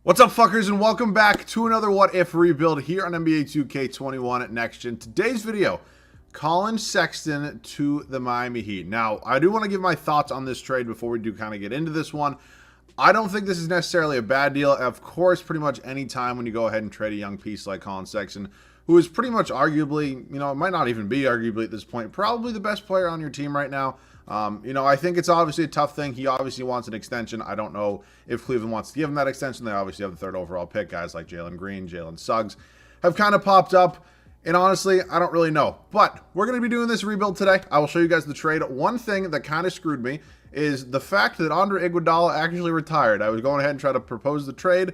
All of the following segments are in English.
What's up, fuckers, and welcome back to another What If rebuild here on NBA 2K21 at Next Gen. Today's video, Collin Sexton to the Miami Heat. Now, I do want to give my thoughts on this trade before we do kind of get into this one. I don't think this is necessarily a bad deal. Of course, pretty much any time when you go ahead and trade a young piece like Collin Sexton, who is pretty much arguably, it might not even be arguably at this point, probably the best player on your team right now. I think it's obviously a tough thing. He obviously wants an extension. I don't know if Cleveland wants to give him that extension. They obviously have the third overall pick. Guys like Jalen Green, Jalen Suggs have kind of popped up. And honestly, I don't really know. But we're going to be doing this rebuild today. I will show you guys the trade. One thing that kind of screwed me is the fact that Andre Iguodala actually retired. I was going ahead and try to propose the trade.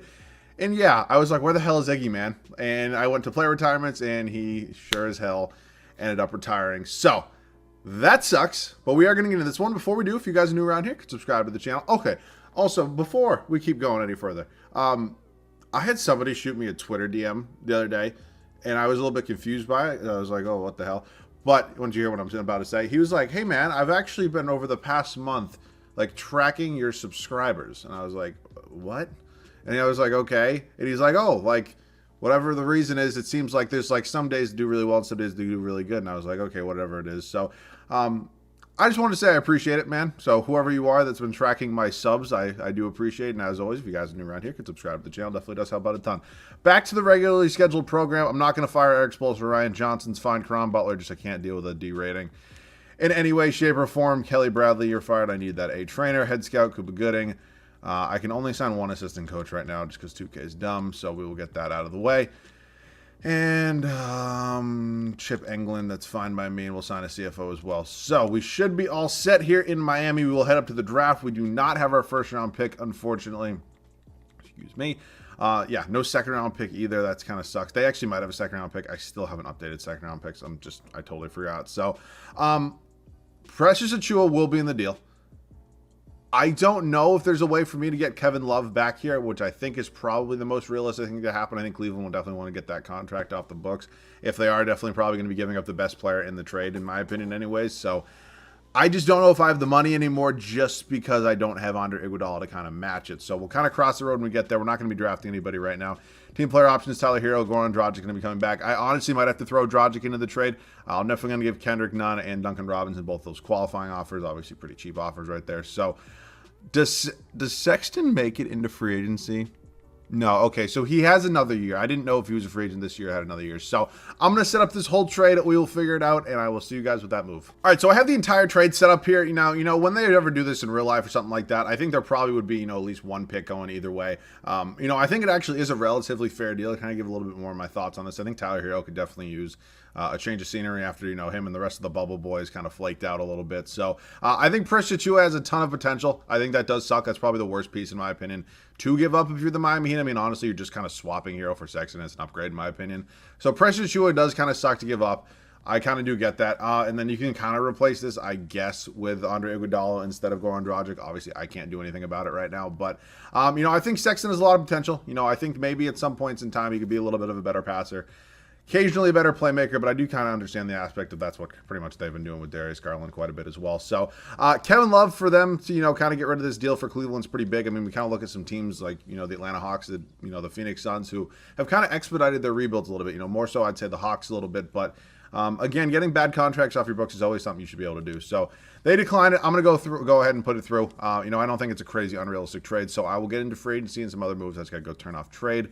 And yeah, I was like, where the hell is Iggy, man? And I went to player retirements, and he sure as hell ended up retiring. So that sucks, but we are going to get into this one. Before we do, if you guys are new around here, could subscribe to the channel. Okay, also, before we keep going any further, I had somebody shoot me a Twitter DM the other day, and I was a little bit confused by it. I was like, oh, what the hell? But once you hear what I'm about to say, he was like, hey, man, I've actually been over the past month, like, tracking your subscribers. And I was like, what? And I was like, okay. And he's like, oh, like, whatever the reason is, it seems like there's like some days do really well and some days do really good. And I was like, okay, whatever it is. So I just want to say I appreciate it, man. So whoever you are that's been tracking my subs, I do appreciate. And as always, if you guys are new around here, could subscribe to the channel. Definitely does help out a ton. Back to the regularly scheduled program. I'm not going to fire Eric Spoelstra, Ryan Johnson's fine. Karan Butler, just I can't deal with a D rating. In any way, shape, or form, Kelly Bradley, you're fired. I need that A trainer. Head scout, Cuba Gooding. I can only sign one assistant coach right now just because 2K is dumb, so we will get that out of the way. And Chip England, that's fine by me, and we'll sign a CFO as well. So we should be all set here in Miami. We will head up to the draft. We do not have our first-round pick, unfortunately. Excuse me. Yeah, no second-round pick either. That's kind of sucks. They actually might have a second-round pick. I still haven't updated second-round picks. I totally forgot. So Precious Achiuwa will be in the deal. I don't know if there's a way for me to get Kevin Love back here, which I think is probably the most realistic thing to happen. I think Cleveland will definitely want to get that contract off the books. If they are, definitely probably going to be giving up the best player in the trade, in my opinion anyways. So I just don't know if I have the money anymore just because I don't have Andre Iguodala to kind of match it. So we'll kind of cross the road when we get there. We're not going to be drafting anybody right now. Team player options, Tyler Hero, Goran Dragic going to be coming back. I honestly might have to throw Dragic into the trade. I'm definitely going to give Kendrick Nunn and Duncan Robinson both those qualifying offers. Obviously pretty cheap offers right there. So Does Sexton make it into free agency? No. Okay, so he has another year. I didn't know if he was a free agent this year or had another year. So I'm going to set up this whole trade. We will figure it out, and I will see you guys with that move. All right, so I have the entire trade set up here. When they ever do this in real life or something like that, I think there probably would be, at least one pick going either way. I think it actually is a relatively fair deal. To kind of give a little bit more of my thoughts on this, I think Tyler Hero could definitely use a change of scenery after, him and the rest of the bubble boys kind of flaked out a little bit. So I think Precious Achiuwa has a ton of potential. I think that does suck. That's probably the worst piece, in my opinion, to give up if you're the Miami Heat. I mean, honestly, you're just kind of swapping Hero for Sexton. It's an upgrade, in my opinion. So Precious Achiuwa does kind of suck to give up. I kind of do get that. And then you can kind of replace this, I guess, with Andre Iguodala instead of Goran Dragic. Obviously, I can't do anything about it right now. But, I think Sexton has a lot of potential. I think maybe at some points in time he could be a little bit of a better passer. Occasionally a better playmaker, but I do kind of understand the aspect of that's what pretty much they've been doing with Darius Garland quite a bit as well. So Kevin Love, for them to, kind of get rid of this deal for Cleveland's pretty big. I mean, we kind of look at some teams like, the Atlanta Hawks, the Phoenix Suns, who have kind of expedited their rebuilds a little bit. More so I'd say the Hawks a little bit. But again, getting bad contracts off your books is always something you should be able to do. So they declined it. I'm going to go ahead and put it through. I don't think it's a crazy unrealistic trade. So I will get into free agency and some other moves. That's got to go turn off trade.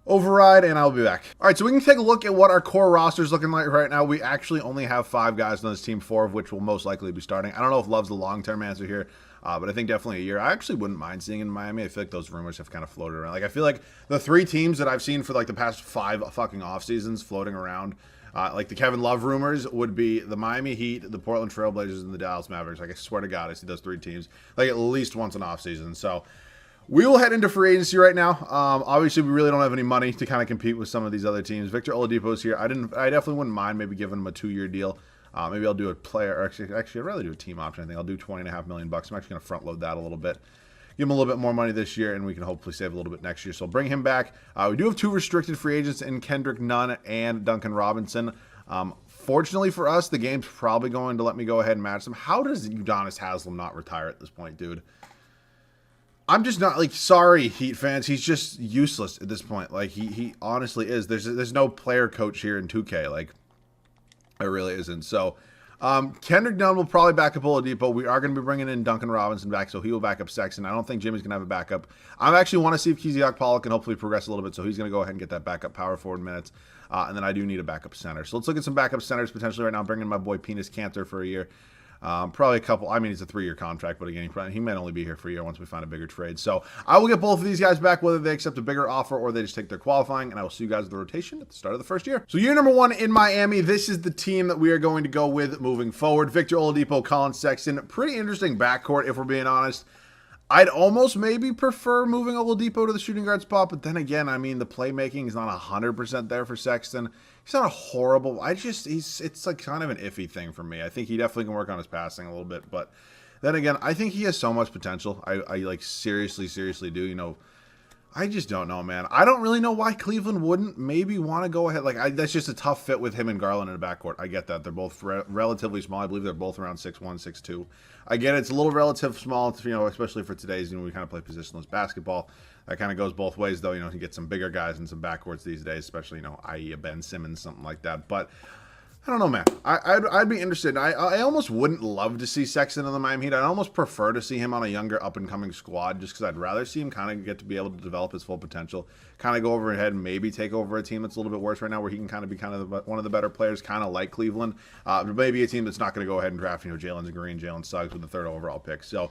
Override, and I'll be back. All right, so we can take a look at what our core roster is looking like right now. We actually only have 5 guys on this team, 4 of which will most likely be starting. I don't know if Love's the long-term answer here, but I think definitely a year. I actually wouldn't mind seeing in Miami. I feel like those rumors have kind of floated around. Like, I feel like the 3 teams that I've seen for like the past 5 fucking off seasons floating around, like the Kevin Love rumors, would be the Miami Heat, the Portland Trailblazers, and the Dallas Mavericks. Like, I swear to God, I see those 3 teams like at least once an off season. So we will head into free agency right now. Obviously, we really don't have any money to kind of compete with some of these other teams. Victor Oladipo is here. I definitely wouldn't mind maybe giving him a 2-year deal. Maybe I'll do a player, or actually, I'd rather do a team option. I think I'll do $20.5 million. I'm actually going to front load that a little bit. Give him a little bit more money this year, and we can hopefully save a little bit next year. So bring him back. We do have 2 restricted free agents in Kendrick Nunn and Duncan Robinson. Fortunately for us, the game's probably going to let me go ahead and match them. How does Udonis Haslem not retire at this point, dude? I'm just not, like, sorry, Heat fans. He's just useless at this point. Like, he honestly is. There's no player coach here in 2K. Like, there really isn't. So, Kendrick Nunn will probably back up Oladipo. We are going to be bringing in Duncan Robinson back, so he will back up Sexton. I don't think Jimmy's going to have a backup. I actually want to see if Kizziak Paul can hopefully progress a little bit, so he's going to go ahead and get that backup power forward minutes. And then I do need a backup center. So let's look at some backup centers potentially right now. Bringing in my boy Penis Cantor for a year. Probably a couple. I mean, it's a 3-year contract, but again, he might only be here for a year once we find a bigger trade. So I will get both of these guys back, whether they accept a bigger offer or they just take their qualifying, and I will see you guys at the rotation at the start of the first year. So year number 1 in Miami, this is the team that we are going to go with moving forward. Victor Oladipo, Collin Sexton. Pretty interesting backcourt, if we're being honest. I'd almost maybe prefer moving Oladipo to the shooting guard spot, but then again, I mean, the playmaking is not 100% there for Sexton. He's not a horrible. It's like kind of an iffy thing for me. I think he definitely can work on his passing a little bit, but then again, I think he has so much potential. I like seriously do. You know, I just don't know, man. I don't really know why Cleveland wouldn't maybe want to go ahead. Like, that's just a tough fit with him and Garland in the backcourt. I get that. They're both relatively small. I believe they're both around 6'1", 6'2". I get it's a little relative small, you know, especially for today's, you know, we kind of play positionless basketball. That kind of goes both ways, though. You know, you get some bigger guys and some backcourts these days, especially, you know, i.e. a Ben Simmons, something like that. But I don't know, man. I'd be interested. I almost wouldn't love to see Sexton in the Miami Heat. I'd almost prefer to see him on a younger, up-and-coming squad just because I'd rather see him kind of get to be able to develop his full potential, kind of go over ahead and maybe take over a team that's a little bit worse right now where he can kind of be one of the better players, kind of like Cleveland. Maybe a team that's not going to go ahead and draft, you know, Jalen Green, Jalen Suggs with the 3rd overall pick. So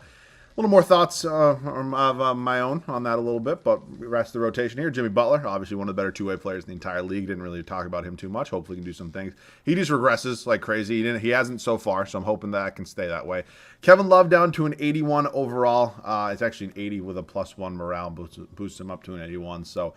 a little more thoughts of my own on that a little bit, but rest of the rotation here. Jimmy Butler, obviously one of the better two-way players in the entire league. Didn't really talk about him too much. Hopefully he can do some things. He just regresses like crazy. He hasn't so far, so I'm hoping that can stay that way. Kevin Love down to an 81 overall. It's actually an 80 with a +1 morale. Boosts him up to an 81. So,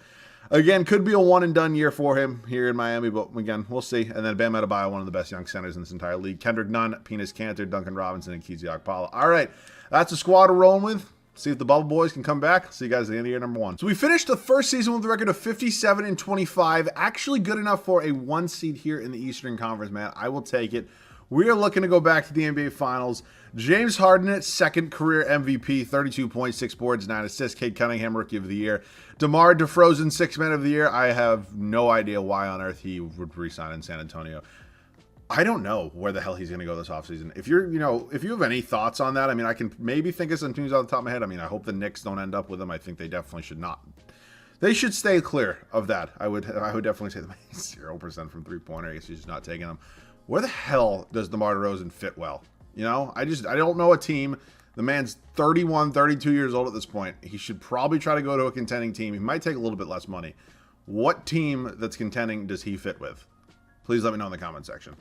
again, could be a one-and-done year for him here in Miami, but again, we'll see. And then Bam Adebayo, one of the best young centers in this entire league. Kendrick Nunn, Penis Cantor, Duncan Robinson, and Kizziak Paul. All right, that's a squad we're rolling with. See if the Bubble Boys can come back. See you guys at the end of year number 1. So we finished the first season with a record of 57-25. Actually good enough for a 1 seed here in the Eastern Conference, man. I will take it. We are looking to go back to the NBA Finals. James Harden, 2nd career MVP, 32 points, 6 boards, 9 assists. Cade Cunningham, Rookie of the Year. DeMar DeRozan, 6th Man of the Year. I have no idea why on earth he would re-sign in San Antonio. I don't know where the hell he's going to go this offseason. If you have any thoughts on that, I mean, I can maybe think of some teams off the top of my head. I mean, I hope the Knicks don't end up with him. I think they definitely should not. They should stay clear of that. I would definitely say them 0% from three-pointer. I guess he's just not taking them. Where the hell does DeMar DeRozan fit well? You know, I don't know a team. The man's 31, 32 years old at this point. He should probably try to go to a contending team. He might take a little bit less money. What team that's contending does he fit with? Please let me know in the comment section.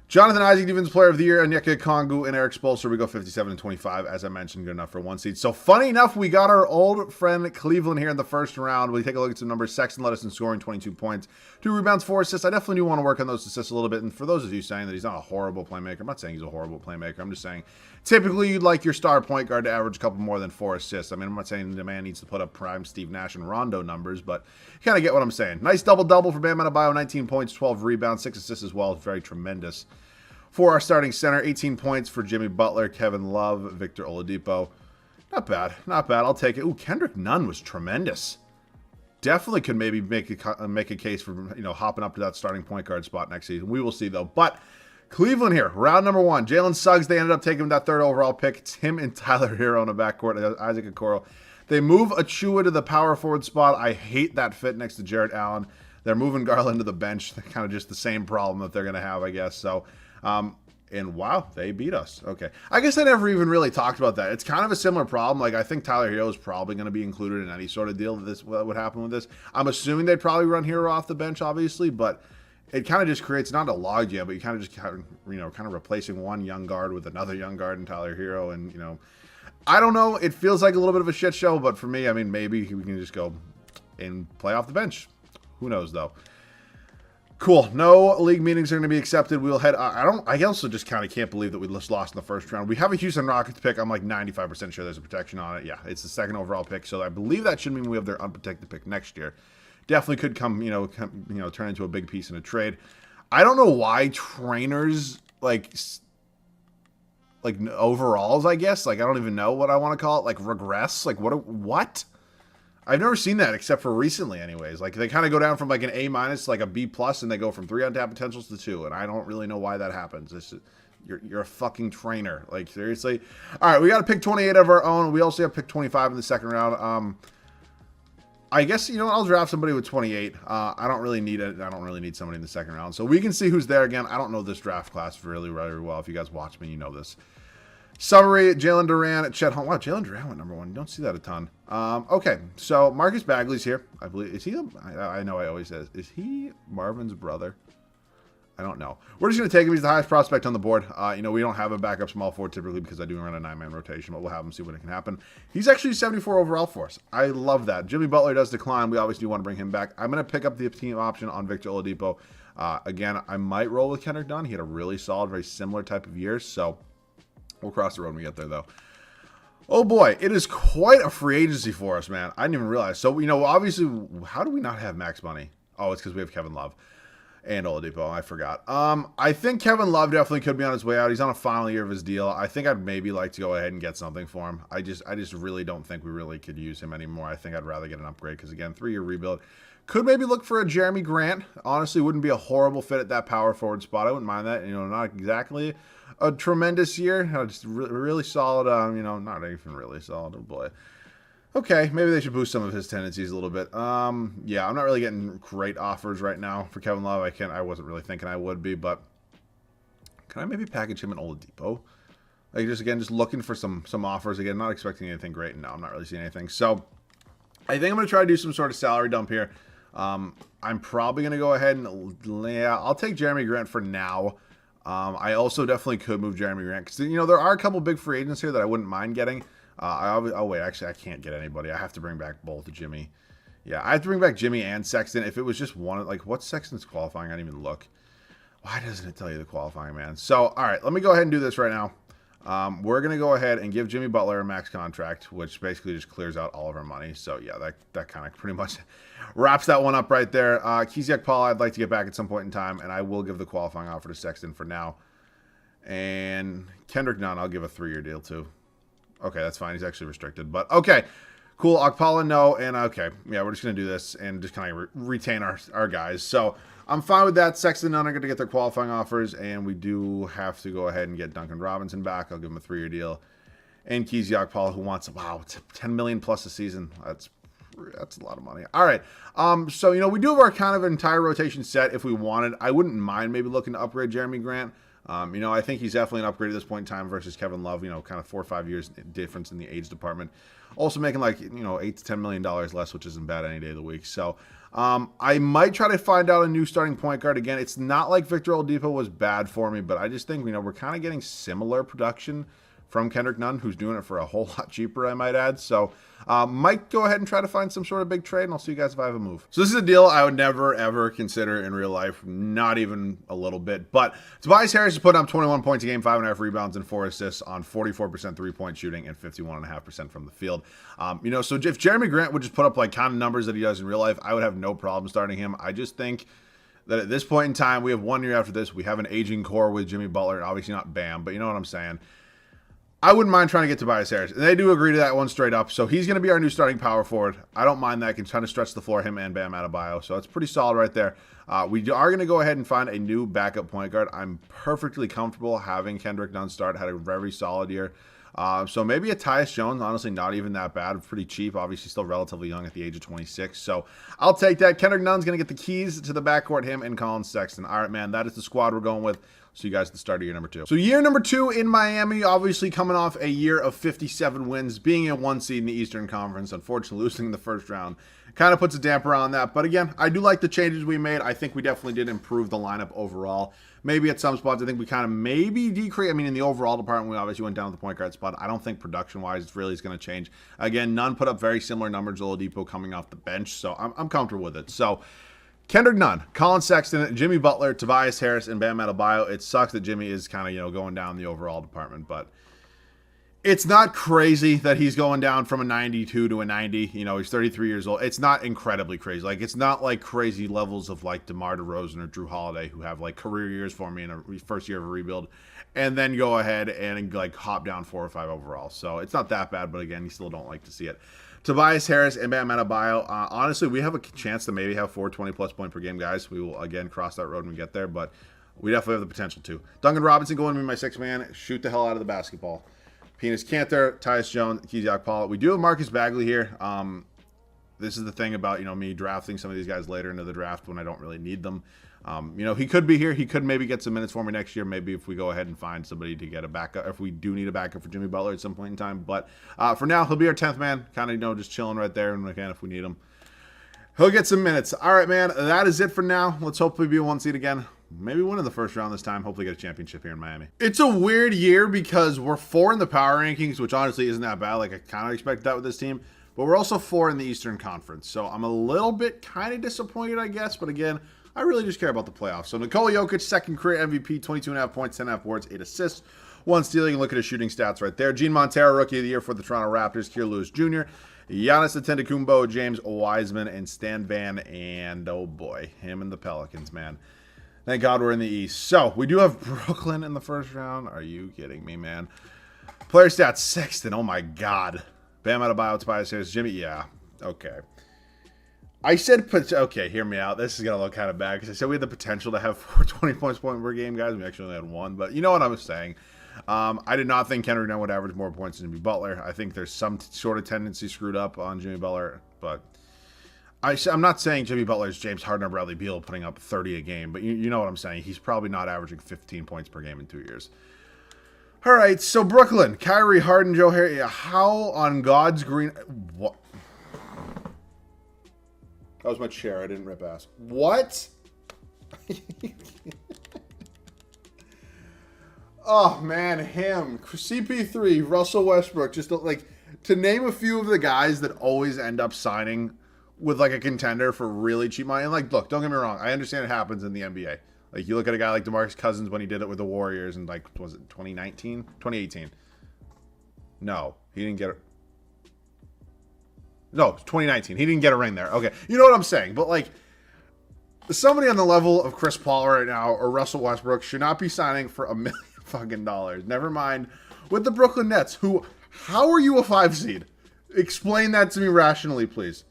Jonathan Isaac, Defensive Player of the Year, Onyeka Okongwu, and Eric Spoelstra. We go 57-25, as I mentioned, good enough for 1 seed. So, funny enough, we got our old friend Cleveland here in the first round. We take a look at some numbers. Sexton led us in scoring, 22 points, 2 rebounds, 4 assists. I definitely do want to work on those assists a little bit. And for those of you saying that he's not a horrible playmaker, I'm not saying he's a horrible playmaker. I'm just saying typically you'd like your star point guard to average a couple more than 4 assists. I mean, I'm not saying the man needs to put up prime Steve Nash and Rondo numbers, but you kind of get what I'm saying. Nice double-double for Bam Adebayo, 19 points, 12 rebounds, 6 assists as well. Very tremendous. For our starting center, 18 points for Jimmy Butler, Kevin Love, Victor Oladipo. Not bad. Not bad. I'll take it. Ooh, Kendrick Nunn was tremendous. Definitely could maybe make a case for, you know, hopping up to that starting point guard spot next season. We will see, though. But Cleveland here, round number 1. Jalen Suggs, they ended up taking that 3rd overall pick. It's him and Tyler Hero in the backcourt. Isaac Okoro. They move Achua to the power forward spot. I hate that fit next to Jarrett Allen. They're moving Garland to the bench. They're kind of just the same problem that they're going to have, I guess. So, and wow, they beat us. Okay. I guess I never even really talked about that. It's kind of a similar problem. Like, I think Tyler Hero is probably going to be included in any sort of deal that would happen with this. I'm assuming they'd probably run Hero off the bench, obviously, but it kind of just creates not a logjam, but you kind of just kind of replacing one young guard with another young guard in Tyler Hero. And, you know, I don't know. It feels like a little bit of a shit show, but for me, I mean, maybe we can just go and play off the bench. Who knows, though? Cool. No league meetings are going to be accepted. We'll head. I also just kind of can't believe that we just lost in the first round. We have a Houston Rockets pick. I'm like 95% sure there's a protection on it. Yeah, it's the 2nd overall pick, so I believe that should mean we have their unprotected pick next year. Definitely could come, turn into a big piece in a trade. I don't know why trainers like overalls, I guess. Like, I don't even know what I want to call it. Like, regress. Like, what? I've never seen that except for recently, anyways. Like, they kind of go down from like an A minus to like a B plus, and they go from 3 untapped potentials to 2, and I don't really know why that happens. You're a fucking trainer. Like, seriously. All right, we got to pick 28 of our own. We also have pick 25 in the second round. I guess, you know, I'll draft somebody with 28. I don't really need it. I don't really need somebody in the second round. So we can see who's there again. I don't know this draft class really, really well. If you guys watch me, you know this. Summary, Jalen Duran, Chet Holmgren. Wow, Jalen Duran went number 1. You don't see that a ton. Okay, so Marcus Bagley's here. I believe. Is he? I know I always say this. Is he Marvin's brother? I don't know. We're just going to take him. He's the highest prospect on the board. You know, we don't have a backup small forward typically because I do run a 9-man rotation, but we'll have him see what can happen. He's actually 74 overall for us. I love that. Jimmy Butler does decline. We obviously do want to bring him back. I'm going to pick up the team option on Victor Oladipo. Again, I might roll with Kendrick Nunn. He had a really solid, very similar type of year, so we'll cross the road when we get there, though. Oh, boy. It is quite a free agency for us, man. I didn't even realize. So, you know, obviously, how do we not have max money? Oh, it's because we have Kevin Love. And Oladipo, I forgot. I think Kevin Love definitely could be on his way out. He's on a final year of his deal. I think I'd maybe like to go ahead and get something for him. I just really don't think we really could use him anymore. I think I'd rather get an upgrade because, again, 3-year rebuild. Could maybe look for a Jeremy Grant. Honestly, wouldn't be a horrible fit at that power forward spot. I wouldn't mind that. You know, not exactly a tremendous year. Just really solid. You know, not even really solid. Oh, boy. Okay, maybe they should boost some of his tendencies a little bit. Yeah, I'm not really getting great offers right now for Kevin Love. I wasn't really thinking I would be, but can I maybe package him in Oladipo? Like, just looking for some offers. Again, not expecting anything great. No, I'm not really seeing anything. So I think I'm going to try to do some sort of salary dump here. I'm probably going to go ahead and, yeah, I'll take Jeremy Grant for now. I also definitely could move Jeremy Grant because, you know, there are a couple big free agents here that I wouldn't mind getting. Oh, wait, actually, I can't get anybody. I have to bring back both Jimmy. Yeah, I have to bring back Jimmy and Sexton. If it was just one, like, what's Sexton's qualifying? I didn't even look. Why doesn't it tell you the qualifying, man? So, all right, let me go ahead and do this right now. We're going to go ahead and give Jimmy Butler a max contract, which basically just clears out all of our money. So, yeah, that kind of pretty much wraps that one up right there. Kizyak Paul, I'd like to get back at some point in time, and I will give the qualifying offer to Sexton for now. And Kendrick Nunn, I'll give a 3-year deal to. Okay, that's fine. He's actually restricted. But, okay, cool. Okpala, no. And, okay, yeah, we're just going to do this and just kind of retain our guys. So, I'm fine with that. Sexton and Nunn are going to get their qualifying offers, and we do have to go ahead and get Duncan Robinson back. I'll give him a 3-year deal. And Kizyak Paul, who wants, wow, $10 million plus a season. That's a lot of money. All right. So, you know, we do have our kind of entire rotation set if we wanted. I wouldn't mind maybe looking to upgrade Jeremy Grant. You know, I think he's definitely an upgrade at this point in time versus Kevin Love, you know, kind of 4 or 5 years difference in the age department. Also making like, you know, $8 to $10 million less, which isn't bad any day of the week. So I might try to find out a new starting point guard again. It's not like Victor Oladipo was bad for me, but I just think, you know, we're kind of getting similar production from Kendrick Nunn, who's doing it for a whole lot cheaper, I might add. So might go ahead and try to find some sort of big trade, and I'll see you guys if I have a move. So this is a deal I would never, ever consider in real life, not even a little bit. But Tobias Harris has put up 21 points a game, 5.5 rebounds, and 4 assists on 44% three-point shooting and 51.5% from the field. You know, so if Jeremy Grant would just put up like kind of numbers that he does in real life, I would have no problem starting him. I just think that at this point in time, we have 1 year after this. We have an aging core with Jimmy Butler, obviously not Bam, but you know what I'm saying. I wouldn't mind trying to get Tobias Harris. And they do agree to that one straight up. So he's going to be our new starting power forward. I don't mind that. Can try to stretch the floor, him and Bam Adebayo. So it's pretty solid right there. We are going to go ahead and find a new backup point guard. I'm perfectly comfortable having Kendrick Nunn start. Had a very solid year. So maybe a Tyus Jones, honestly, not even that bad. Pretty cheap. Obviously, still relatively young at the age of 26. So I'll take that. Kendrick Nunn's going to get the keys to the backcourt, him and Collin Sexton. All right, man, that is the squad we're going with. See you guys at the start of year number 2. So year number 2 in Miami, obviously coming off a year of 57 wins, being a 1 seed in the Eastern Conference, unfortunately losing in the first round. Kind of puts a damper on that. But again, I do like the changes we made. I think we definitely did improve the lineup overall. Maybe at some spots, I think we kind of maybe decrease. I mean, in the overall department, we obviously went down to the point guard spot. I don't think production-wise it's really going to change. Again, Nunn put up very similar numbers to Oladipo coming off the bench, so I'm comfortable with it. So Kendrick Nunn, Collin Sexton, Jimmy Butler, Tobias Harris, and Bam Adebayo. It sucks that Jimmy is kind of, you know, going down the overall department, but It's not crazy that he's going down from a 92 to a 90. You know, he's 33 years old. It's not incredibly crazy. Like, it's not like crazy levels of like DeMar DeRozan or Drew Holiday, who have like career years for me in a first year of a rebuild, and then go ahead and like hop down 4 or 5 overall. So it's not that bad, but again, you still don't like to see it. Tobias Harris and Bam Adebayo. Honestly, we have a chance to maybe have 4 20-plus point per game guys. We will again cross that road when we get there, but we definitely have the potential to. Duncan Robinson going to be my 6th man. Shoot the hell out of the basketball. Penis Kanter, Tyus Jones, Keziak Paul. We do have Marcus Bagley here. This is the thing about, you know, me drafting some of these guys later into the draft when I don't really need them. You know, he could be here. He could maybe get some minutes for me next year. Maybe if we go ahead and find somebody to get a backup, if we do need a backup for Jimmy Butler at some point in time. But for now, he'll be our 10th man. Kind of, you know, just chilling right there, and again, if we need him, he'll get some minutes. All right, man. That is it for now. Let's hopefully be a 1 seed again. Maybe win in the first round this time. Hopefully get a championship here in Miami. It's a weird year because we're 4 in the power rankings, which honestly isn't that bad. Like, I kind of expected that with this team. But we're also 4 in the Eastern Conference. So I'm a little bit kind of disappointed, I guess. But again, I really just care about the playoffs. So Nikola Jokic, 2nd career MVP, 22.5 points, 10.5 boards, 8 assists, 1 steal. You can look at his shooting stats right there. Gene Montero, Rookie of the Year for the Toronto Raptors. Kier Lewis Jr., Giannis Antetokounmpo, James Wiseman, and Stan Van. And, oh boy, him and the Pelicans, man. Thank God we're in the East. So, we do have Brooklyn in the first round. Are you kidding me, man? Player stats, Sexton. Oh, my God. Bam Adebayo, Tobias Harris, Jimmy. Yeah. Okay. I said, okay, hear me out. This is going to look kind of bad because I said we had the potential to have 420 points per game, guys. We actually only had 1. But you know what I was saying. I did not think Kendrick Nunn would average more points than Jimmy Butler. I think there's some sort of tendency screwed up on Jimmy Butler, but I'm not saying Jimmy Butler is James Harden or Bradley Beal putting up 30 a game, but you know what I'm saying. He's probably not averaging 15 points per game in 2 years. All right, so Brooklyn, Kyrie, Harden, Joe Harris. How on God's green... What? That was my chair. I didn't rip ass. What? Oh, man, him. CP3, Russell Westbrook. Just like to name a few of the guys that always end up signing with like a contender for really cheap money. And like, look, don't get me wrong. I understand it happens in the NBA. Like, you look at a guy like DeMarcus Cousins when he did it with the Warriors in, like, was it 2019? 2018. No, he didn't get it. No, 2019. He didn't get a ring there. Okay. You know what I'm saying? But, like, somebody on the level of Chris Paul right now or Russell Westbrook should not be signing for $1 million fucking dollars. Never mind with the Brooklyn Nets, who, how are you a 5 seed? Explain that to me rationally, please.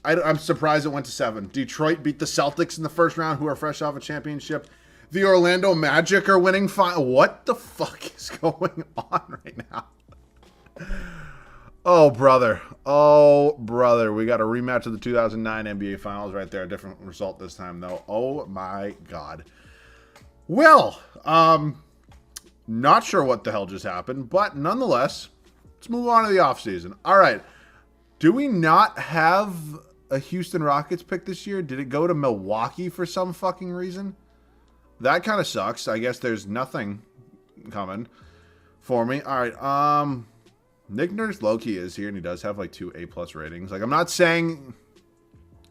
I'm surprised it went to 7. Detroit beat the Celtics in the first round, who are fresh off a championship. The Orlando Magic are winning 5. What the fuck is going on right now? Oh, brother. Oh, brother. We got a rematch of the 2009 NBA Finals right there. A different result this time, though. Oh, my God. Well, not sure what the hell just happened, but nonetheless, let's move on to the offseason. All right. Do we not have a Houston Rockets pick this year? Did it go to Milwaukee for some fucking reason? That kind of sucks. I guess there's nothing coming for me. All right. Nick Nurse low-key is here, and he does have like 2 A+ ratings. Like, I'm not saying...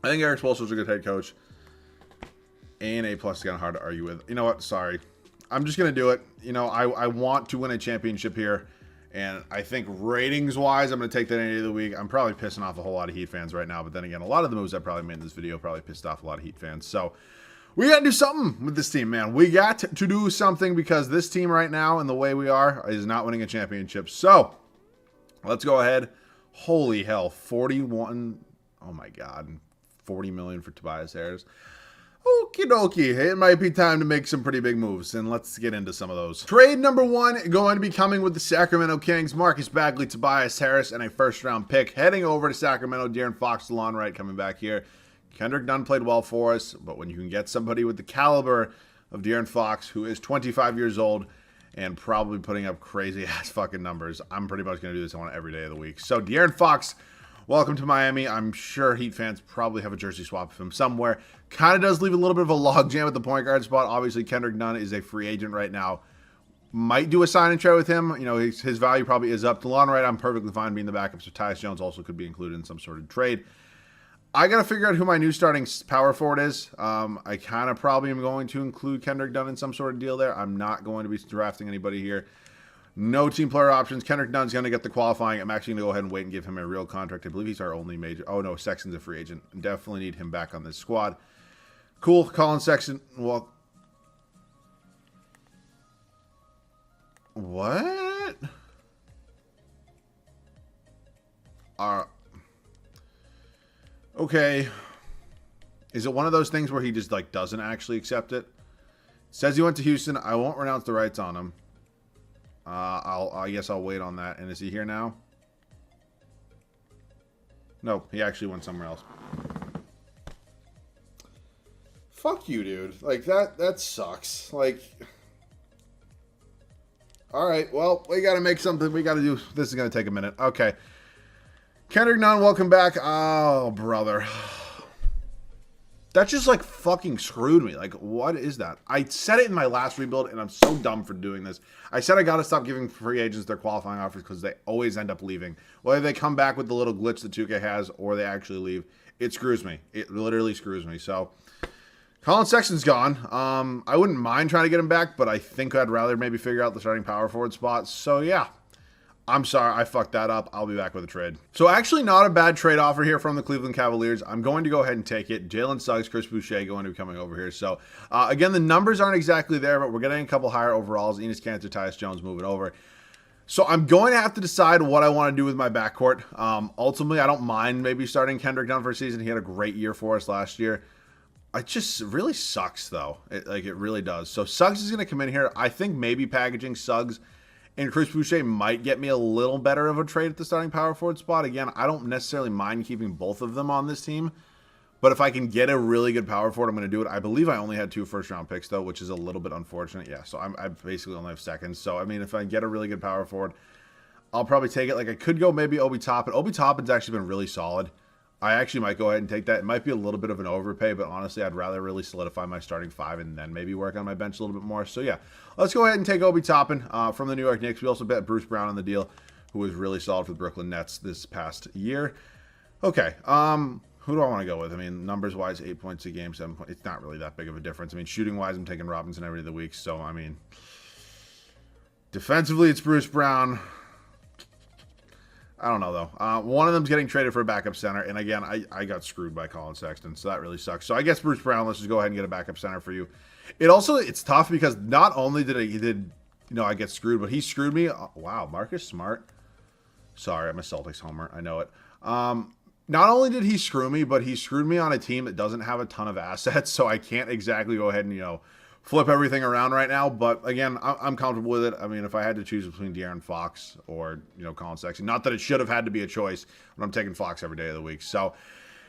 I think Eric Spoelstra's a good head coach. And A+ is kind of hard to argue with. You know what? Sorry. I'm just going to do it. You know, I want to win a championship here. And I think ratings-wise, I'm going to take that any day of the week. I'm probably pissing off a whole lot of Heat fans right now. But then again, a lot of the moves I probably made in this video probably pissed off a lot of Heat fans. So, we got to do something with this team, man. We got to do something because this team right now and the way we are is not winning a championship. So, let's go ahead. Holy hell, 41. Oh, my God. 40 million for Tobias Harris. Okie dokie. It might be time to make some pretty big moves, and let's get into some of those. Trade number 1 going to be coming with the Sacramento Kings. Marcus Bagley, Tobias Harris, and a first-round pick. Heading over to Sacramento, De'Aaron Fox, DeLon Wright coming back here. Kendrick Nunn played well for us, but when you can get somebody with the caliber of De'Aaron Fox, who is 25 years old and probably putting up crazy-ass fucking numbers, I'm pretty much going to do this on every day of the week. So, De'Aaron Fox, welcome to Miami. I'm sure Heat fans probably have a jersey swap of him somewhere. Kind of does leave a little bit of a logjam at the point guard spot. Obviously, Kendrick Nunn is a free agent right now. Might do a sign and trade with him. You know, his value probably is up. DeLon Wright, I'm perfectly fine being the backup. So Tyus Jones also could be included in some sort of trade. I got to figure out who my new starting power forward is. I kind of probably am going to include Kendrick Nunn in some sort of deal there. I'm not going to be drafting anybody here. No team player options. Kendrick Nunn's going to get the qualifying. I'm actually going to go ahead and wait and give him a real contract. I believe he's our only major. Oh, no, Sexton's a free agent. Definitely need him back on this squad. Cool. Collin Sexton. Well, what? Okay. Is it one of those things where he just, like, doesn't actually accept it? Says he went to Houston. I won't renounce the rights on him. I guess I'll wait on that. And is he here now? No, he actually went somewhere else. Fuck you, dude. Like, that sucks. Like, all right, well, we got to make something. We got to do. This is going to take a minute. Okay. Kendrick Nunn, welcome back. Oh, brother. That just, like, fucking screwed me. Like, what is that? I said it in my last rebuild, and I'm so dumb for doing this. I said I got to stop giving free agents their qualifying offers because they always end up leaving. Whether they come back with the little glitch that 2K has or they actually leave, it screws me. It literally screws me. So, Collin Sexton's gone. I wouldn't mind trying to get him back, but I think I'd rather maybe figure out the starting power forward spot. So, yeah. I'm sorry, I fucked that up. I'll be back with a trade. So actually not a bad trade offer here from the Cleveland Cavaliers. I'm going to go ahead and take it. Jalen Suggs, Chris Boucher going to be coming over here. So again, the numbers aren't exactly there, but we're getting a couple higher overalls. Enes Kanter, Tyus Jones moving over. So I'm going to have to decide what I want to do with my backcourt. Ultimately, I don't mind maybe starting Kendrick Nunn for a season. He had a great year for us last year. It just really sucks, though. It really does. So Suggs is going to come in here. I think maybe packaging Suggs and Chris Boucher might get me a little better of a trade at the starting power forward spot. Again, I don't necessarily mind keeping both of them on this team. But if I can get a really good power forward, I'm going to do it. I believe I only had 2 first-round picks, though, which is a little bit unfortunate. Yeah, so I basically only have seconds. So, I mean, if I get a really good power forward, I'll probably take it. Like, I could go maybe Obi Toppin. Obi Toppin's actually been really solid. I actually might go ahead and take that. It might be a little bit of an overpay, but honestly, I'd rather really solidify my starting 5 and then maybe work on my bench a little bit more. So, yeah, let's go ahead and take Obi Toppin from the New York Knicks. We also bet Bruce Brown on the deal, who was really solid for the Brooklyn Nets this past year. Okay, who do I want to go with? I mean, numbers-wise, 8 points a game, 7 points. It's not really that big of a difference. I mean, shooting-wise, I'm taking Robinson every day of the week. So, I mean, defensively, it's Bruce Brown. I don't know, though. One of them's getting traded for a backup center. And, again, I got screwed by Collin Sexton, so that really sucks. So, I guess Bruce Brown, let's just go ahead and get a backup center for you. It's tough because not only did I get screwed, but he screwed me. Wow, Marcus Smart. Sorry, I'm a Celtics homer. I know it. Not only did he screw me, but he screwed me on a team that doesn't have a ton of assets, so I can't exactly go ahead and, flip everything around right now. But, again, I'm comfortable with it. I mean, if I had to choose between De'Aaron Fox or, Collin Sexton, not that it should have had to be a choice, but I'm taking Fox every day of the week. So,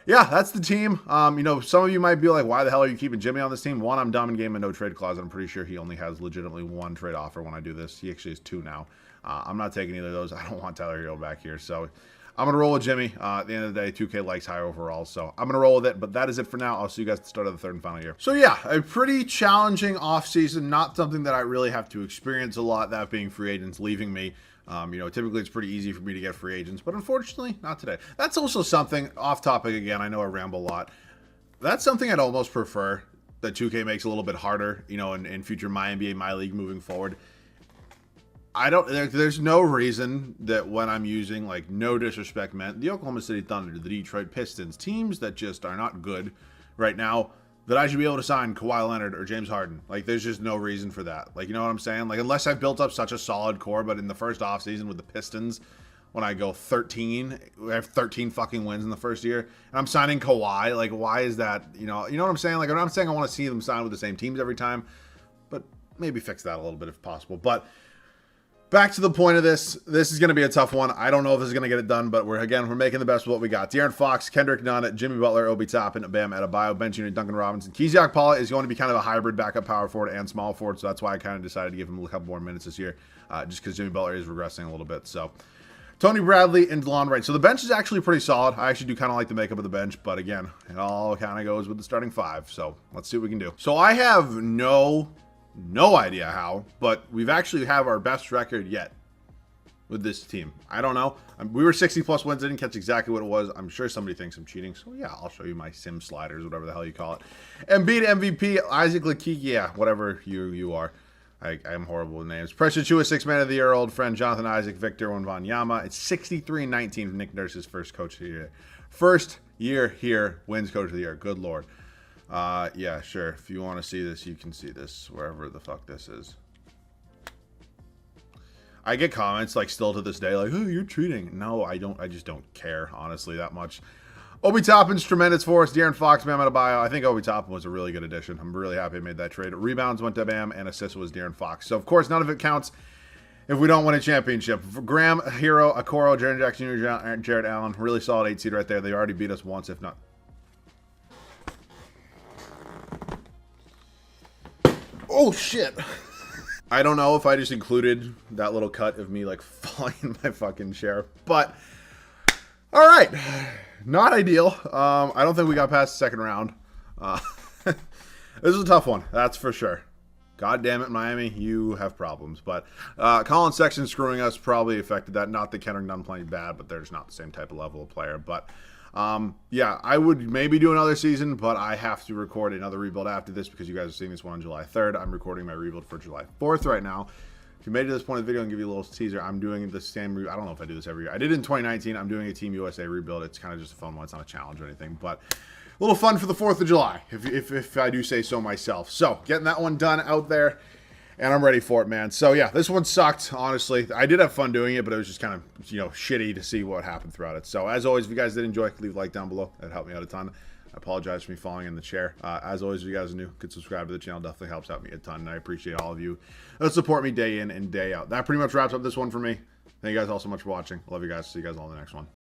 yeah, that's the team. Some of you might be like, why the hell are you keeping Jimmy on this team? One, I'm dumb in game and no trade clause. I'm pretty sure he only has legitimately 1 trade offer when I do this. He actually has 2 now. I'm not taking either of those. I don't want Tyler Hero back here. So, I'm going to roll with Jimmy. At the end of the day, 2K likes high overall, so I'm going to roll with it. But that is it for now. I'll see you guys at the start of the 3rd and final year. So, yeah, a pretty challenging offseason. Not something that I really have to experience a lot, that being free agents leaving me. Typically it's pretty easy for me to get free agents, but unfortunately, not today. That's also something, off topic again, I know I ramble a lot. That's something I'd almost prefer that 2K makes a little bit harder, in future My NBA, My League moving forward. There's no reason that when I'm using, like, no disrespect meant, the Oklahoma City Thunder, the Detroit Pistons, teams that just are not good right now, that I should be able to sign Kawhi Leonard or James Harden. Like, there's just no reason for that. Like, you know what I'm saying? Like, unless I've built up such a solid core, but in the first offseason with the Pistons, when I go 13, we have 13 fucking wins in the first year, and I'm signing Kawhi, like, why is that? You know what I'm saying? Like, I'm not saying I want to see them sign with the same teams every time, but maybe fix that a little bit if possible. But back to the point of this is going to be a tough one. I don't know if this is going to get it done, but we're making the best of what we got. De'Aaron Fox, Kendrick Nunn, Jimmy Butler, Obi Toppin, Bam Adebayo, bench unit, Duncan Robinson. Keziak Paula is going to be kind of a hybrid backup power forward and small forward, so that's why I kind of decided to give him a couple more minutes this year, just because Jimmy Butler is regressing a little bit. So Tony Bradley and DeLon Wright. So the bench is actually pretty solid. I actually do kind of like the makeup of the bench, but again, it all kind of goes with the starting 5. So let's see what we can do. So I have no idea how, but we've actually have our best record yet with this team. I don't know. We were 60+ wins. I didn't catch exactly what it was. I'm sure somebody thinks I'm cheating. So, yeah, I'll show you my sim sliders, whatever the hell you call it. Embiid MVP, Isaac Lakiki, yeah, whatever you are. I'm horrible with names. Pressure Chua, 6 man of the year, old friend Jonathan Isaac, Victor Wembanyama. It's 63-19 from Nick Nurse's first coach of the year. First year here, wins coach of the year. Good Lord. Yeah, sure. If you want to see this, you can see this wherever the fuck this is. I get comments like still to this day like, oh, you're cheating. No, I don't. I just don't care, honestly, that much. Obi Toppin's tremendous for us. De'Aaron Fox, Bam Adebayo. I think Obi Toppin was a really good addition. I'm really happy I made that trade. Rebounds went to Bam, and assists was De'Aaron Fox. So, of course, none of it counts if we don't win a championship. For Graham, Hero, Okoro, Jaren Jackson Jr., Jared Allen. Really solid 8 seed right there. They already beat us once, if not. Oh, shit. I don't know if I just included that little cut of me, like, falling in my fucking chair. But, all right. Not ideal. I don't think we got past the second round. This is a tough one, that's for sure. God damn it, Miami, you have problems. But Collin Sexton screwing us probably affected that. Not that Kendrick Nunn playing bad, but they're just not the same type of level of player. But yeah, I would maybe do another season, but I have to record another rebuild after this because you guys are seeing this one on July 3rd. I'm recording my rebuild for July 4th right now. If you made it to this point of the video and give you a little teaser, I'm doing the same. I don't know if I do this every year. I did it in 2019. I'm doing a Team USA rebuild. It's kind of just a fun one. It's not a challenge or anything, but a little fun for the 4th of July, if I do say so myself. So getting that one done out there, and I'm ready for it, man. So yeah, this one sucked, honestly. I did have fun doing it, but it was just kind of, shitty to see what happened throughout it. So as always, if you guys did enjoy, leave a like down below. That helped me out a ton. I apologize for me falling in the chair. As always, if you guys are new, could subscribe to the channel. Definitely helps out me a ton, and I appreciate all of you that support me day in and day out. That pretty much wraps up this one for me. Thank you guys all so much for watching. Love you guys. See you guys all in the next one.